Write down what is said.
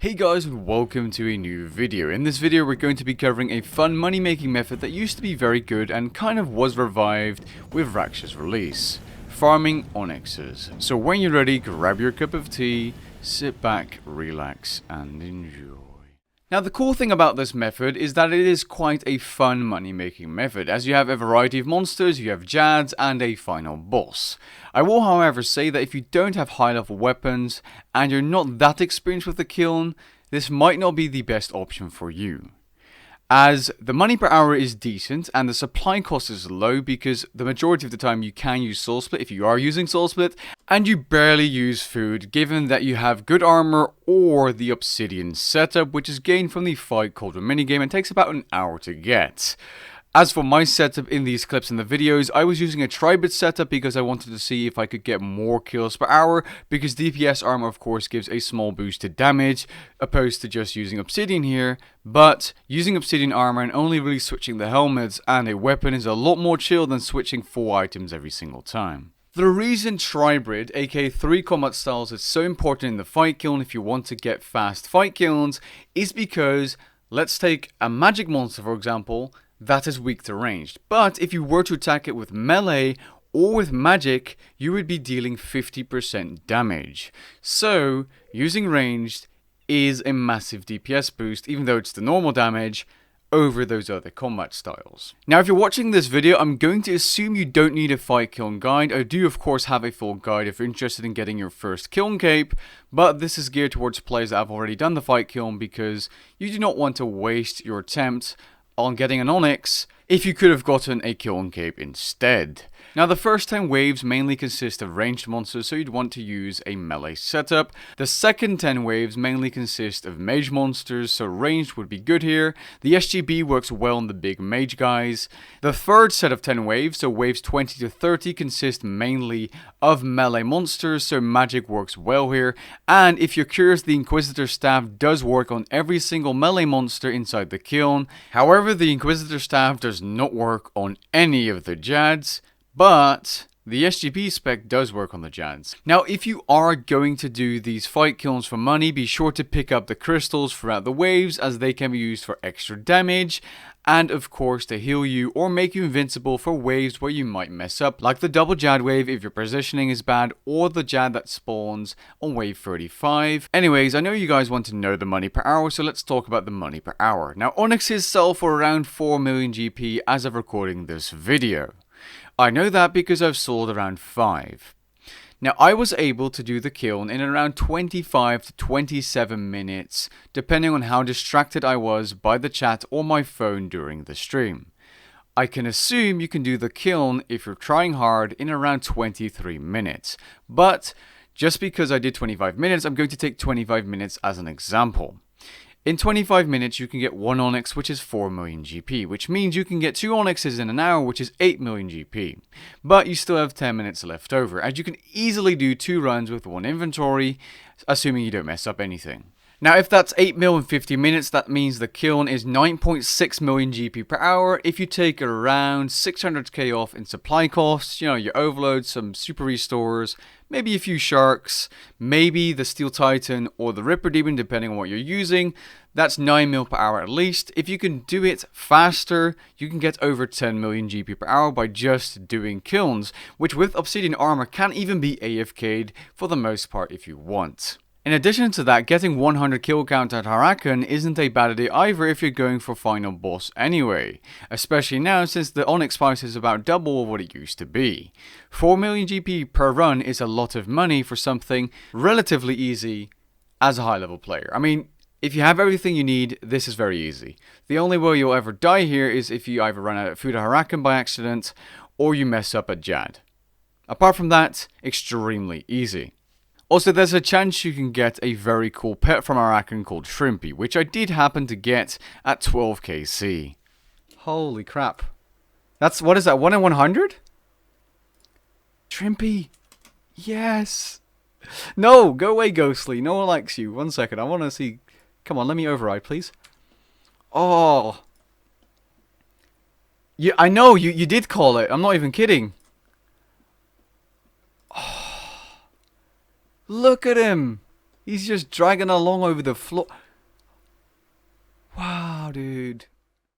Hey guys, and welcome to a new video. In this video we're going to be covering a fun money making method that used to be very good and kind of was revived with Raksha's release. Farming Onyxes. So when you're ready, grab your cup of tea, sit back, relax and enjoy. Now the cool thing about this method is that it is quite a fun money making method, as you have a variety of monsters, you have Jads and a final boss. I will however say that if you don't have high level weapons and you're not that experienced with the kiln, this might not be the best option for you. As the money per hour is decent and the supply cost is low because the majority of the time you can use soul split if you are using soul split, and you barely use food given that you have good armor or the obsidian setup, which is gained from the Fight Kiln minigame and takes about an hour to get. As for my setup in these clips and the videos, I was using a tribute setup because I wanted to see if I could get more kills per hour, because DPS armor of course gives a small boost to damage, opposed to just using obsidian here, but using obsidian armor and only really switching the helmets and a weapon is a lot more chill than switching 4 items every single time. The reason Tribrid, aka 3 combat styles, is so important in the Fight Kiln if you want to get fast fight kilns is because, let's take a magic monster for example, that is weak to ranged, but if you were to attack it with melee or with magic, you would be dealing 50% damage. So, using ranged is a massive DPS boost, even though it's the normal damage, over those other combat styles. Now if you're watching this video, I'm going to assume you don't need a Fight Kiln guide. I do of course have a full guide if you're interested in getting your first Kiln cape, but this is geared towards players that have already done the Fight Kiln because you do not want to waste your attempt on getting an Onyx if you could have gotten a Kiln cape instead. Now the first 10 waves mainly consist of ranged monsters, so you'd want to use a melee setup. The second 10 waves mainly consist of mage monsters, so ranged would be good here. The SGB works well on the big mage guys. The third set of 10 waves, so waves 20 to 30, consist mainly of melee monsters, so magic works well here. And if you're curious, the Inquisitor staff does work on every single melee monster inside the kiln. However, the Inquisitor staff does not work on any of the Jads, but the SGB spec does work on the Jads. Now, if you are going to do these fight kilns for money, be sure to pick up the crystals throughout the waves, as they can be used for extra damage, and of course to heal you or make you invincible for waves where you might mess up, like the double Jad wave if your positioning is bad, or the Jad that spawns on wave 35. Anyways, I know you guys want to know the money per hour, so let's talk about the money per hour. Now, Onyxes sell for around 4 million GP as of recording this video. I know that because I've sold around 5. Now I was able to do the kiln in around 25 to 27 minutes, depending on how distracted I was by the chat or my phone during the stream. I can assume you can do the kiln if you're trying hard in around 23 minutes, but just because I did 25 minutes, I'm going to take 25 minutes as an example. In 25 minutes, you can get 1 Onyx, which is 4 million GP, which means you can get 2 Onyxes in an hour, which is 8 million GP. But you still have 10 minutes left over, as you can easily do 2 runs with 1 inventory, assuming you don't mess up anything. Now, if that's 8 mil in 50 minutes, that means the kiln is 9.6 million GP per hour. If you take around 600k off in supply costs, you know, your overloads, some super restores, maybe a few sharks, maybe the Steel Titan or the Ripper Demon, depending on what you're using, that's 9 mil per hour at least. If you can do it faster, you can get over 10 million GP per hour by just doing kilns, which with obsidian armor can even be AFK'd for the most part if you want. In addition to that, getting 100 kill count at Harakan isn't a bad idea either if you're going for final boss anyway, especially now since the Onyx price is about double of what it used to be. 4 million GP per run is a lot of money for something relatively easy as a high level player. I mean, if you have everything you need, this is very easy. The only way you'll ever die here is if you either run out of food at Harakan by accident or you mess up at Jad. Apart from that, extremely easy. Also, there's a chance you can get a very cool pet from Harakan called Shrimpy, which I did happen to get at 12kc. Holy crap. That's, what is that, 1 in 100? Shrimpy! Yes! No, go away, Ghostly. No one likes you. 1 second, I want to see. Come on, let me override, please. Oh. I know, you did call it. I'm not even kidding. Look at him! He's just dragging along over the floor. Wow, dude.